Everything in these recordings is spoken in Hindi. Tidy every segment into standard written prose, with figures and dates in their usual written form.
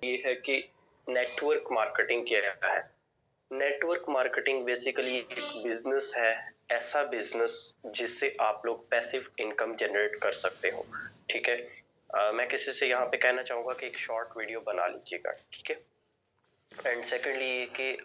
ये है कि नेटवर्क मार्केटिंग क्या है। नेटवर्क मार्केटिंग बेसिकली एक बिजनेस है, ऐसा बिजनेस जिससे आप लोग पैसिव इनकम जनरेट कर सकते हो। ठीक है, मैं किसी से यहाँ पे कहना चाहूंगा कि एक शॉर्ट वीडियो बना लीजिएगा। ठीक है, एंड सेकेंडली ये कि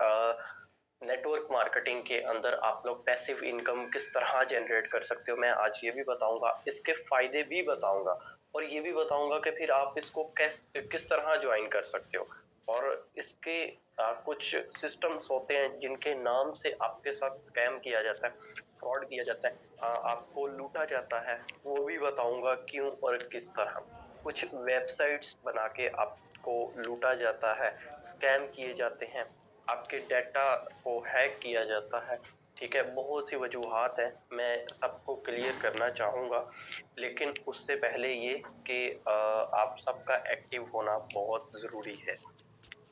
नेटवर्क मार्केटिंग के अंदर आप लोग पैसिव इनकम किस तरह जनरेट कर सकते हो, मैं आज ये भी बताऊंगा, इसके फायदे भी बताऊंगा और ये भी बताऊंगा कि फिर आप इसको किस तरह ज्वाइन कर सकते हो। और इसके कुछ सिस्टम्स होते हैं जिनके नाम से आपके साथ स्कैम किया जाता है, फ्रॉड किया जाता है, आपको लूटा जाता है, वो भी बताऊंगा क्यों और किस तरह। कुछ वेबसाइट्स बना के आपको लूटा जाता है, स्कैम किए जाते हैं, आपके डाटा को हैक किया जाता है। ठीक है, बहुत सी वजूहात हैं, मैं सबको क्लियर करना चाहूँगा, लेकिन उससे पहले ये कि आप सबका एक्टिव होना बहुत ज़रूरी है।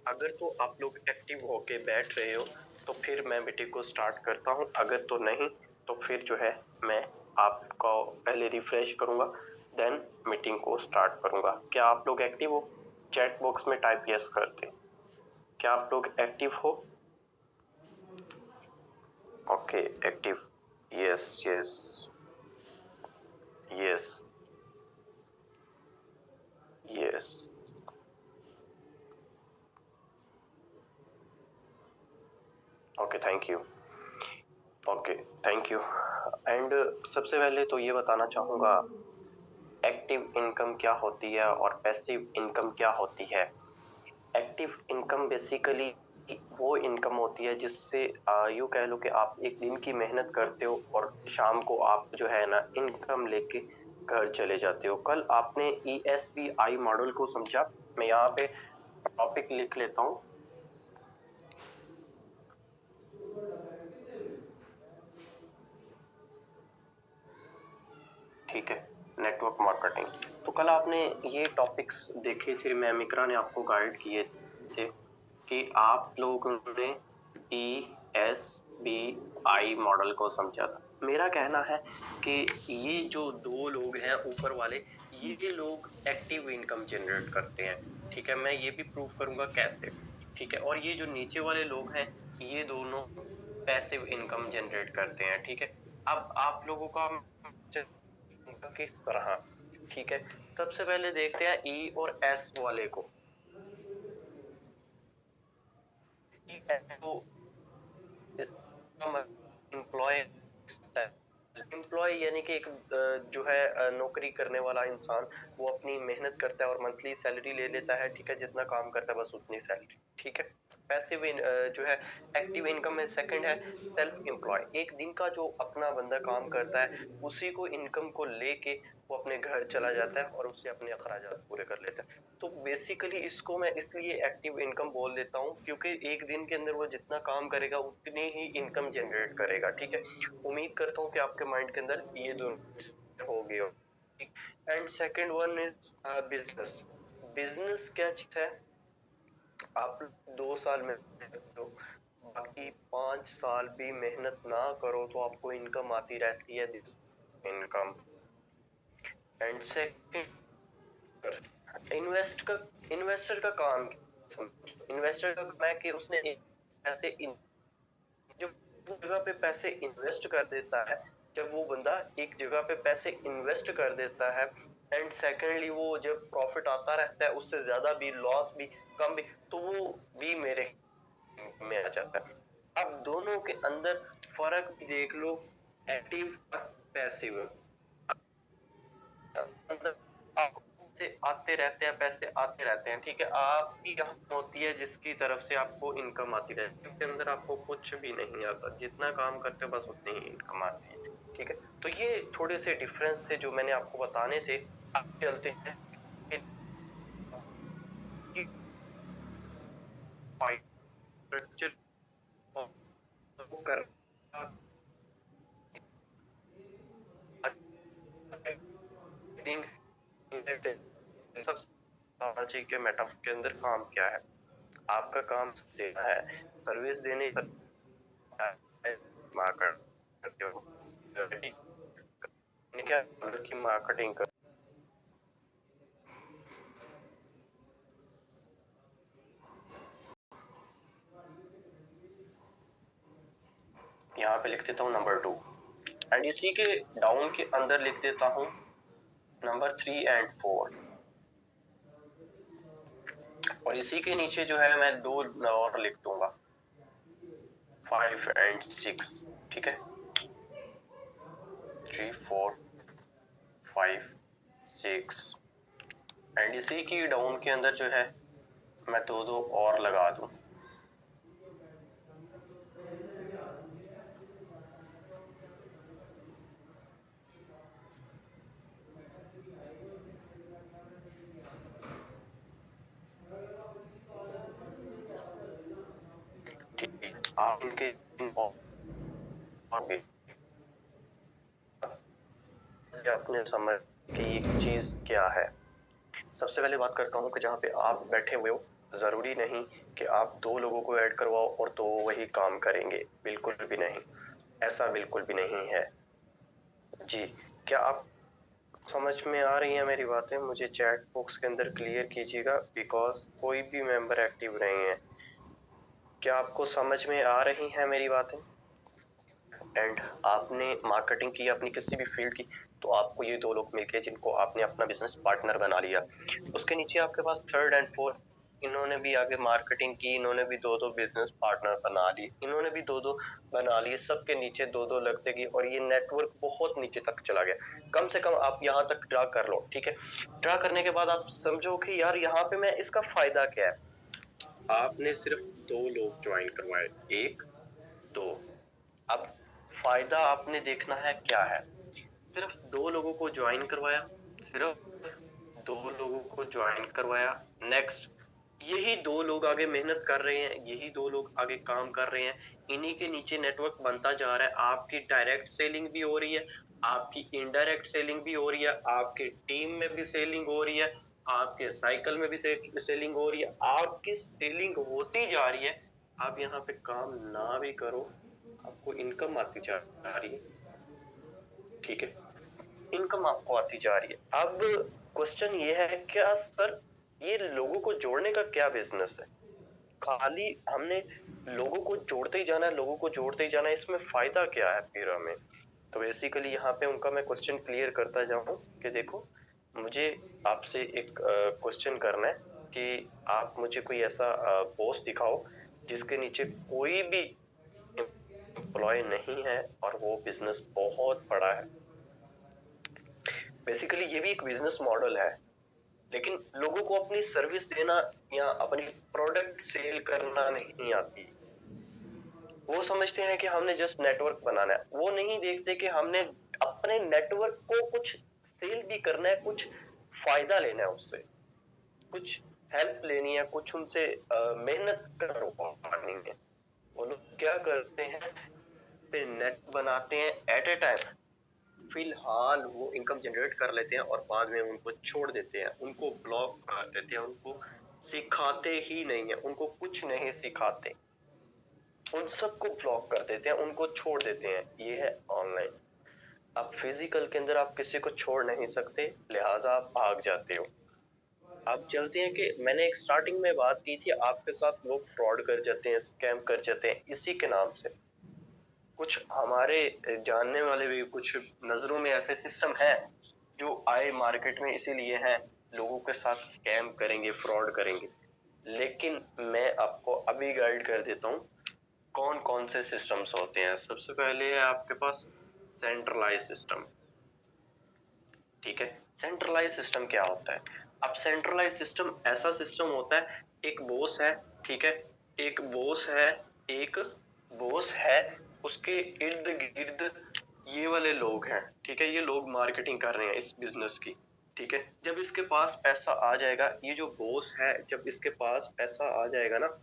अगर तो आप लोग एक्टिव होके बैठ रहे हो तो फिर मैं मीटिंग को स्टार्ट करता हूँ, अगर तो नहीं तो फिर जो है मैं आपको पहले रिफ्रेश करूँगा, देन मीटिंग को स्टार्ट करूँगा। क्या आप लोग एक्टिव हो? चैट बॉक्स में टाइप यस करते। क्या आप लोग एक्टिव हो? Okay, active, yes yes yes yes. Okay, thank you. Okay, thank you. And सबसे पहले तो ये बताना चाहूँगा एक्टिव इनकम क्या होती है और पैसिव इनकम क्या होती है। एक्टिव इनकम बेसिकली वो इनकम होती है जिससे यूँ कह लो कि आप एक दिन की मेहनत करते हो और शाम को आप जो है ना इनकम लेके घर चले जाते हो। कल आपने ESBI मॉडल को समझा? मैं यहाँ पे टॉपिक लिख लेता हूँ। ठीक है, नेटवर्क मार्केटिंग। तो कल आपने ये टॉपिक्स देखे थे, मैम इकरा ने आपको गाइड किए थे कि आप लोगों ने ESBI मॉडल को समझा था। मेरा कहना है कि ये जो दो लोग हैं ऊपर वाले, ये लोग एक्टिव इनकम जनरेट करते हैं। ठीक है, मैं ये भी प्रूव करूंगा कैसे। ठीक है, और ये जो नीचे वाले लोग हैं ये दोनों पैसिव इनकम जनरेट करते हैं। ठीक है, अब आप लोगों का किस तरह। ठीक है, सबसे पहले देखते हैं ई और एस वाले को। एम्प्लॉय, एम्प्लॉय यानी कि एक जो है नौकरी करने वाला इंसान, वो अपनी मेहनत करता है और मंथली सैलरी ले लेता है। ठीक है, जितना काम करता है बस उतनी सैलरी। ठीक है, पैसिव जो है एक्टिव इनकम में सेकंड है सेल्फ एम्प्लॉय। एक दिन का जो अपना बंदा काम करता है उसी को इनकम को लेके वो अपने घर चला जाता है और उससे अपने अखराजात पूरे कर लेता है। तो बेसिकली इसको मैं इसलिए एक्टिव इनकम बोल देता हूँ क्योंकि एक दिन के अंदर वो जितना काम करेगा उतनी ही इनकम जनरेट करेगा। ठीक है, उम्मीद करता हूँ कि आपके माइंड के अंदर ये दोनों हो गए हो। And second one is business. Business क्या चीज है? आप 2 साल में हो, बाकी 5 साल भी मेहनत ना करो तो आपको इनकम आती रहती है, इनकम। एंड सेकंड, इन्वेस्टर का काम, इन्वेस्टर का काम है कि उसने पैसे जब वो जगह पे पैसे इन्वेस्ट कर देता है, जब वो बंदा एक जगह पे पैसे इन्वेस्ट कर देता है, एंड सेकेंडली वो जब प्रॉफिट आता रहता है उससे ज्यादा भी, लॉस भी, कम भी, तो वो भी मेरे में आ जाता है। अब दोनों के अंदर फर्क देख लो, एक्टिव और पैसिव। अंदर से आते रहते हैं, पैसे आते रहते हैं। ठीक है, आपकी यहाँ होती है जिसकी तरफ से आपको इनकम आती रहती है, उसके अंदर आपको कुछ भी नहीं आता, जितना काम करते हो बस उतनी ही इनकम आती है। ठीक है, तो ये थोड़े से डिफरेंस थे जो मैंने आपको बताने थे। आप चलते हैं कर समझिए कि मेटाफर के अंदर काम क्या है। आपका काम देना है, सर्विस देने मार्केट करते हो, क्या की मार्केटिंग कर। यहाँ पे लिख देता हूँ नंबर 2 एंड इसी के डाउन के अंदर लिख देता हूँ नंबर 3 एंड 4 और इसी के नीचे जो है मैं 2 और लिख दूंगा 5 एंड 6। ठीक है, 3 4 5 6 एंड इसी की डाउन के अंदर जो है मैं 2 और लगा दूं। ठीक, आप इनके अपने समझ की चीज क्या है। सबसे पहले बात करता हूँ कि जहाँ पे आप बैठे हुए हो जरूरी नहीं कि आप 2 लोगों को ऐड करवाओ और 2 वही काम करेंगे, बिल्कुल भी नहीं, ऐसा बिल्कुल भी नहीं है जी। क्या आप समझ में आ रही है मेरी बातें? मुझे चैट बॉक्स के अंदर क्लियर कीजिएगा बिकॉज कोई भी मेंबर एक्टिव नहीं है। क्या आपको समझ में आ रही है मेरी बातें? एंड आपने मार्केटिंग की अपनी किसी भी फील्ड की तो आपको ये 2 लोग मिलके जिनको आपने अपना बिजनेस पार्टनर बना लिया, उसके नीचे आपके पास 3rd एंड 4th, इन्होंने भी आगे मार्केटिंग की, इन्होंने भी 2 बिजनेस पार्टनर बना लिए, इन्होंने भी 2 बना लिए, सबके नीचे 2 लगते गए और ये नेटवर्क बहुत नीचे तक चला गया। कम से कम आप यहाँ तक ड्रा कर लो। ठीक है, ड्रा करने के बाद आप समझो कि यार यहाँ पे मैं इसका फायदा क्या है। आपने सिर्फ 2 लोग ज्वाइन करवाए, 1 2। अब फायदा आपने देखना है क्या है। सिर्फ 2 लोगों को ज्वाइन करवाया, सिर्फ 2 लोगों को ज्वाइन करवाया। नेक्स्ट, यही 2 लोग आगे मेहनत कर रहे हैं, यही 2 लोग आगे काम कर रहे हैं, इन्हीं के नीचे नेटवर्क बनता जा रहा है। आपकी डायरेक्ट सेलिंग भी हो रही है, आपकी इनडायरेक्ट सेलिंग भी हो रही है, आपकी टीम में भी सेलिंग हो रही है, आपके साइकिल में भी सेलिंग हो रही है, आपकी सेलिंग होती जा रही है। आप यहाँ पे काम ना भी करो, आपको इनकम आती जा रही है। ठीक है, इनकम आपको आती जा रही है। अब क्वेश्चन ये है, क्या सर ये लोगों को जोड़ने का क्या बिजनेस है? खाली हमने लोगों को जोड़ते ही जाना है, लोगों को जोड़ते ही जाना है, इसमें फायदा क्या है फिर हमें? तो बेसिकली यहाँ पे उनका मैं क्वेश्चन क्लियर करता जाऊं कि देखो, मुझे आपसे एक क्वेश्चन करना है कि आप मुझे कोई ऐसा पोस्ट दिखाओ जिसके नीचे कोई भी एम्प्लॉय नहीं है और वो बिजनेस बहुत बड़ा है। बेसिकली ये भी एक बिजनेस मॉडल है, लेकिन लोगों को अपनी सर्विस देना या अपनी प्रोडक्ट सेल करना नहीं आती। वो समझते हैं कि हमने जस्ट नेटवर्क बनाना है, वो नहीं देखते कि हमने अपने नेटवर्क को कुछ सेल भी करना है, कुछ फायदा लेना है उससे, कुछ हेल्प लेनी है, कुछ उनसे मेहनत करवानी है। वो लोग क्या करते हैं, पे नेट बनाते हैं एट ए टाइम, फिलहाल वो इनकम जनरेट कर लेते हैं और बाद में उनको छोड़ देते हैं, उनको ब्लॉक कर देते हैं, उनको सिखाते ही नहीं है, उनको कुछ नहीं सिखाते, उन सबको ब्लॉक कर देते हैं, उनको छोड़ देते हैं। ये है ऑनलाइन। अब फिजिकल के अंदर आप किसी को छोड़ नहीं सकते, लिहाजा आप भाग जाते हो। आप चलते हैं कि मैंने एक स्टार्टिंग में बात की थी, आपके साथ लोग फ्रॉड कर जाते हैं, स्कैम कर जाते हैं इसी के नाम से। कुछ हमारे जानने वाले भी कुछ नजरों में ऐसे सिस्टम है जो आए मार्केट में इसीलिए हैं, लोगों के साथ स्कैम करेंगे, फ्रॉड करेंगे। लेकिन मैं आपको अभी गाइड कर देता हूँ कौन कौन से सिस्टम्स होते हैं। सबसे पहले है आपके पास सेंट्रलाइज सिस्टम। ठीक है, सेंट्रलाइज सिस्टम क्या होता है? अब सेंट्रलाइज सिस्टम ऐसा सिस्टम होता है, एक बॉस है, ठीक है, एक बॉस है, एक बॉस है, उसके इर्द गिर्द ये वाले लोग हैं। ठीक है, ये लोग मार्केटिंग कर रहे हैं इस बिजनेस की। ठीक है, जब इसके पास पैसा आ जाएगा, ये जो बॉस है जब इसके पास पैसा आ जाएगा ना,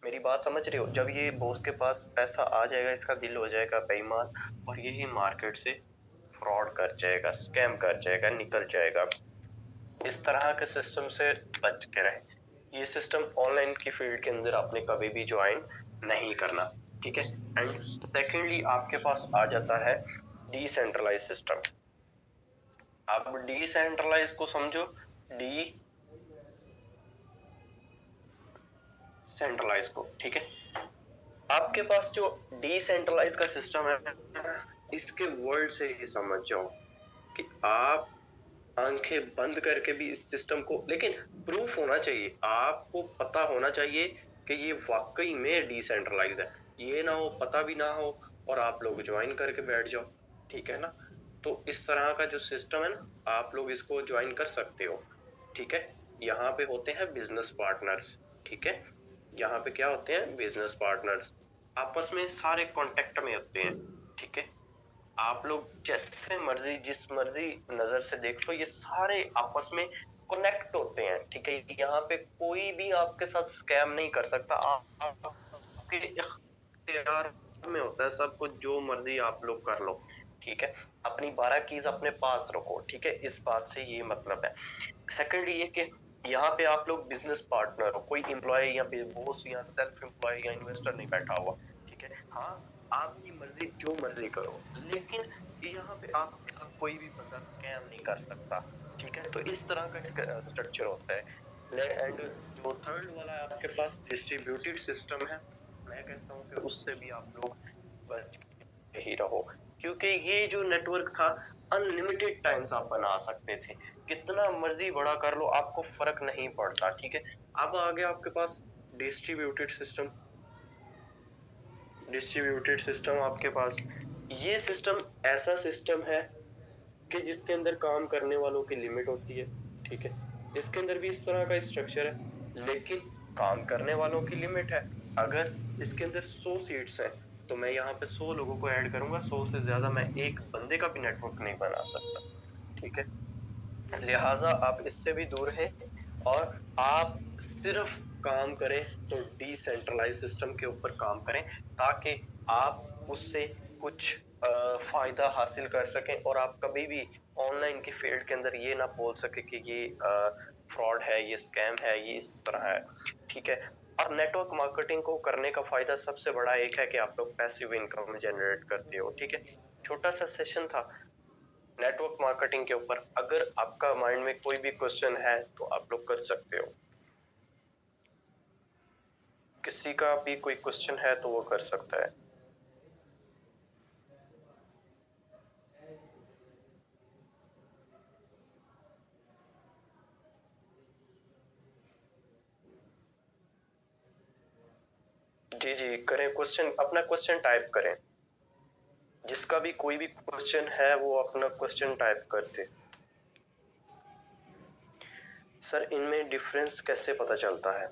मेरी बात समझ रहे हो, जब ये बॉस के पास पैसा आ जाएगा, इसका दिल हो जाएगा बेईमान और यही मार्केट से फ्रॉड कर जाएगा, स्कैम कर जाएगा, निकल जाएगा। इस तरह के सिस्टम से बच के रहे। ये सिस्टम ऑनलाइन की फील्ड के अंदर आपने कभी भी ज्वाइन नहीं करना। ठीक है, एंड सेकेंडली आपके पास आ जाता है डिसेंट्रलाइज सिस्टम। आप डिसेंट्रलाइज को समझो, डी सेंट्रलाइज को। ठीक है, आपके पास जो डिसेंट्रलाइज का सिस्टम है, इसके वर्ड से ही समझ जाओ कि आप आंखें बंद करके भी इस सिस्टम को, लेकिन प्रूफ होना चाहिए, आपको पता होना चाहिए कि ये वाकई में डिसेंट्रलाइज है। ये ना हो, पता भी ना हो और आप लोग ज्वाइन करके बैठ जाओ, ठीक है ना। तो इस तरह का जो सिस्टम है ना, आप लोग इसको ज्वाइन कर सकते हो, ठीक है। यहाँ पे होते हैं बिजनेस पार्टनर्स, ठीक है। यहाँ पे क्या होते हैं, बिजनेस पार्टनर्स आपस में सारे कांटेक्ट में होते हैं, ठीक है। आप लोग जैसे मर्जी जिस मर्जी नजर से देख लो, ये सारे आपस में कनेक्ट होते हैं, ठीक है। यहाँ पे कोई भी आपके साथ स्कैम नहीं कर सकता, आपके इख्तियार में होता है सब कुछ, जो मर्जी आप लोग कर लो, ठीक है। अपनी 12 कीज अपने पास रखो, ठीक है, इस बात से ये मतलब है। सेकंड ये कि यहाँ पे आप लोग बिजनेस पार्टनर हो, कोई एम्प्लॉय या बॉस या सेल्फ एम्प्लॉय या इन्वेस्टर नहीं बैठा हुआ, ठीक है। हाँ, आपकी मर्जी जो मर्जी करो, लेकिन यहाँ पे आपके साथ कोई भी बंदा स्कैम नहीं कर सकता, ठीक है। तो इस तरह का स्ट्रक्चर होता है। एंड जो थर्ड वाला है आपके पास डिस्ट्रीब्यूटेड सिस्टम है, मैं कहता हूँ कि उससे भी आप लोग बच के ही रहो, क्योंकि ये जो नेटवर्क था अनलिमिटेड टाइम्स आप बना सकते थे, कितना मर्जी बड़ा कर लो आपको फर्क नहीं पड़ता, ठीक है। अब आ गया आपके पास डिस्ट्रीब्यूटेड सिस्टम। डिस्ट्रीब्यूटेड सिस्टम आपके पास, ये सिस्टम ऐसा सिस्टम है कि जिसके अंदर काम करने वालों की लिमिट होती है, ठीक है। इसके अंदर भी इस तरह का स्ट्रक्चर है, लेकिन काम करने वालों की लिमिट है। अगर इसके अंदर 100 सीट्स हैं, तो मैं यहाँ पे 100 लोगों को ऐड करूंगा, 100 से ज्यादा मैं एक बंदे का भी नेटवर्क नहीं बना सकता, ठीक है। लिहाजा आप इससे भी दूर हैं, और आप सिर्फ काम करें तो डिसेंट्रलाइज सिस्टम के ऊपर काम करें, ताकि आप उससे कुछ फायदा हासिल कर सकें, और आप कभी भी ऑनलाइन के फील्ड के अंदर ये ना बोल सके कि ये फ्रॉड है, ये स्कैम है, ये इस तरह है, ठीक है। और नेटवर्क मार्केटिंग को करने का फायदा सबसे बड़ा एक है कि आप लोग पैसिव इनकम जनरेट करते हो, ठीक है। छोटा सा सेशन था नेटवर्क मार्केटिंग के ऊपर, अगर आपका माइंड में कोई भी क्वेश्चन है तो आप लोग कर सकते हो, किसी का भी कोई क्वेश्चन है तो वो कर सकता है। जी जी करें, क्वेश्चन अपना क्वेश्चन टाइप करें, जिसका भी कोई भी क्वेश्चन है वो अपना क्वेश्चन टाइप करते। सर इनमें डिफरेंस कैसे पता चलता है?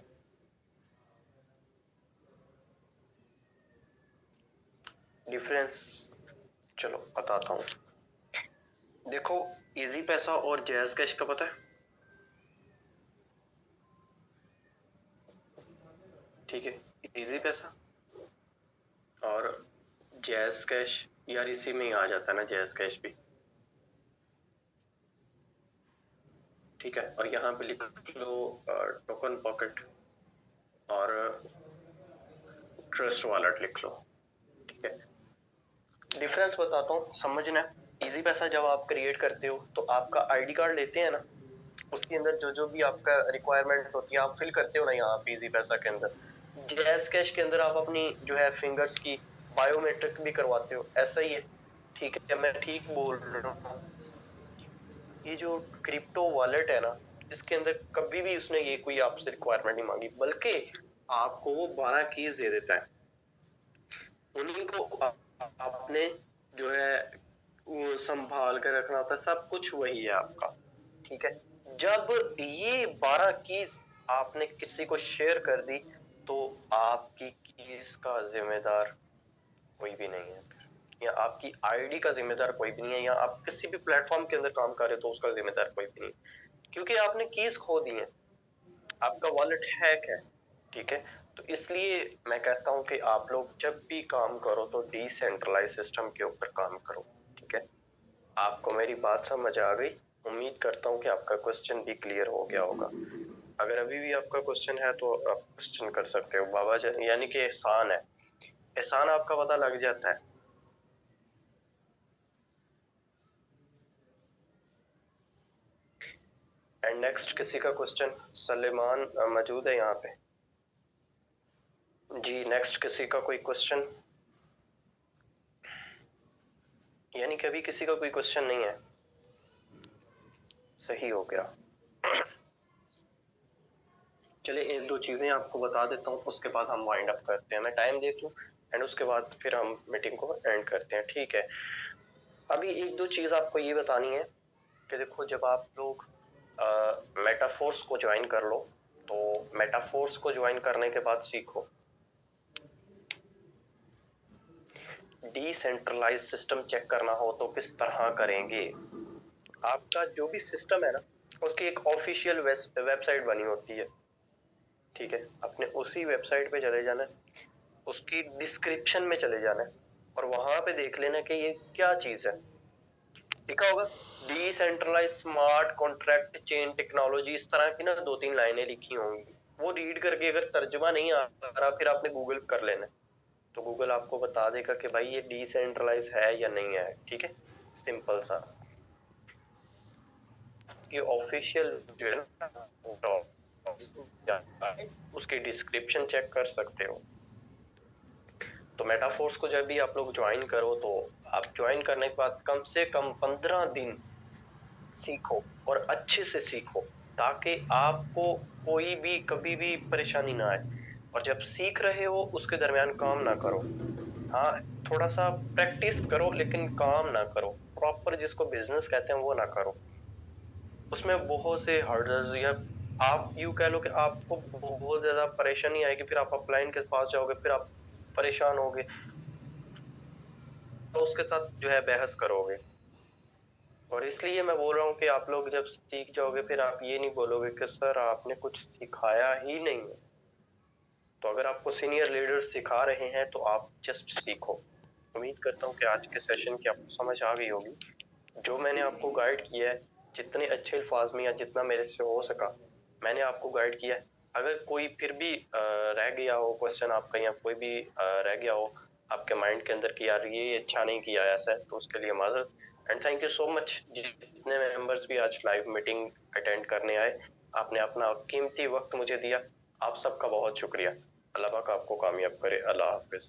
डिफरेंस चलो बताता हूँ। देखो, इजी पैसा और जैज कैश का पता है, ठीक है। इजी पैसा और जैज कैश, यार इसी में ही आ जाता है ना जैज कैश भी, ठीक है। और यहाँ पे लिख लो टोकन पॉकेट और ट्रस्ट वॉलेट लिख लो, ठीक है। डिफरेंस बताता हूँ, समझना। इजी पैसा जब आप क्रिएट करते हो तो आपका आईडी कार्ड लेते हैं ना, उसके अंदर जो जो भी आपका रिक्वायरमेंट होती है आप फिल करते हो ना, यहाँ पे इजी पैसा के अंदर। जैज कैश के अंदर आप अपनी जो है फिंगर्स की बायोमेट्रिक भी करवाते हो, ऐसा ही है, ठीक है। मैं ठीक बोल रहा हूँ? ये जो क्रिप्टो वॉलेट है ना, इसके अंदर कभी भी उसने ये कोई आपसे रिक्वायरमेंट नहीं मांगी, बल्कि आपको वो 12 कीज दे देता है, उन्हीं को आपने जो है वो संभाल के रखना होता है, सब कुछ वही है आपका, ठीक है। जब ये 12 कीज आपने किसी को शेयर कर दी, तो आपकी कीज का जिम्मेदार कोई भी नहीं है, या आपकी आईडी का जिम्मेदार कोई भी नहीं है, या आप किसी भी प्लेटफॉर्म के अंदर काम कर रहे हो तो उसका जिम्मेदार कोई भी नहीं है, क्योंकि आपने कीज खो दी है, आपका वॉलेट हैक है, ठीक है। तो इसलिए मैं कहता हूं कि आप लोग जब भी काम करो तो डिसेंट्रलाइज सिस्टम के ऊपर काम करो, ठीक है। आपको मेरी बात समझ आ गई? उम्मीद करता हूँ कि आपका क्वेश्चन भी क्लियर हो गया होगा। अगर अभी भी आपका क्वेश्चन है तो आप क्वेश्चन कर सकते हो बाबा जी, यानी कि एहसान है, एहसान आपका पता लग जाता है। एंड नेक्स्ट किसी का क्वेश्चन? सलेमान मौजूद है यहाँ पे? जी नेक्स्ट किसी का कोई क्वेश्चन? यानी कि अभी किसी का कोई क्वेश्चन नहीं है? सही हो गया। चलिए एक दो चीजें आपको बता देता हूँ, उसके बाद हम वाइंड अप करते हैं। मैं टाइम देख लूँ एंड उसके बाद फिर हम मीटिंग को एंड करते हैं, ठीक है? अभी एक दो चीज आपको ये बतानी है कि देखो, जब आप लोग मेटाफोर्स को ज्वाइन कर लो, तो मेटाफोर्स को ज्वाइन करने के बाद सीखो डिसेंट्रलाइज सिस्टम चेक करना हो तो किस तरह करेंगे। आपका जो भी सिस्टम है ना, उसकी एक ऑफिशियल वेबसाइट बनी होती है, ठीक है? अपने उसी वेबसाइट पे चले जाना है, उसकी डिस्क्रिप्शन में चले जाना है और वहां पे देख लेना कि ये क्या चीज है। लिखा होगा decentralise smart contract chain technology, इस तरह की ना दो तीन लाइनें लिखी होंगी। वो रीड करके अगर तर्जुमा नहीं आ रहा, फिर आपने गूगल कर लेना, तो गूगल आपको बता देगा कि भाई ये डिसेंट्रलाइज है या नहीं है, ठीक है? सिंपल सा। ये ऑफिशियल जो है ना, उसकी डिस्क्रिप्शन चेक कर सकते हो। तो मेटाफोर्स को जब भी आप लोग ज्वाइन करो, तो आप ज्वाइन करने के बाद कम से कम 15 दिन सीखो और अच्छे से सीखो, ताकि आपको कोई भी कभी भी परेशानी ना आए। और जब सीख रहे हो उसके दरमियान काम ना करो। हाँ, थोड़ा सा प्रैक्टिस करो लेकिन काम ना करो। प्रॉपर जिसको बिजनेस कहते हैं वो ना करो। उसमें बहुत से हर्डल्स, या आप यूं कह लो कि आपको बहुत ज्यादा परेशानी आएगी, फिर आप अपलाइन के पास जाओगे, फिर आप परेशान होगे, तो उसके साथ जो है बहस करोगे। और इसलिए मैं बोल रहा हूँ कि आप लोग जब सीख जाओगे, फिर आप ये नहीं बोलोगे कि सर आपने कुछ सिखाया ही नहीं है। तो अगर आपको सीनियर लीडर्स सिखा रहे हैं तो आप जस्ट सीखो। उम्मीद करता हूँ कि आज के सेशन की आपको समझ आ गई होगी। जो मैंने आपको गाइड किया है, जितने अच्छे अल्फाज में या जितना मेरे से हो सका मैंने आपको गाइड किया है। अगर कोई फिर भी रह गया हो क्वेश्चन आपका, या कोई भी रह गया हो आपके माइंड के अंदर कि यार ये अच्छा नहीं किया ऐसा है, तो उसके लिए माजरत। And thank you so much जितने मेंबर्स भी आज लाइव मीटिंग अटेंड करने आए। आपने अपना कीमती वक्त मुझे दिया। आप सबका बहुत शुक्रिया। अल्लाह पाक आपको कामयाब करे। अल्लाह हाफिज।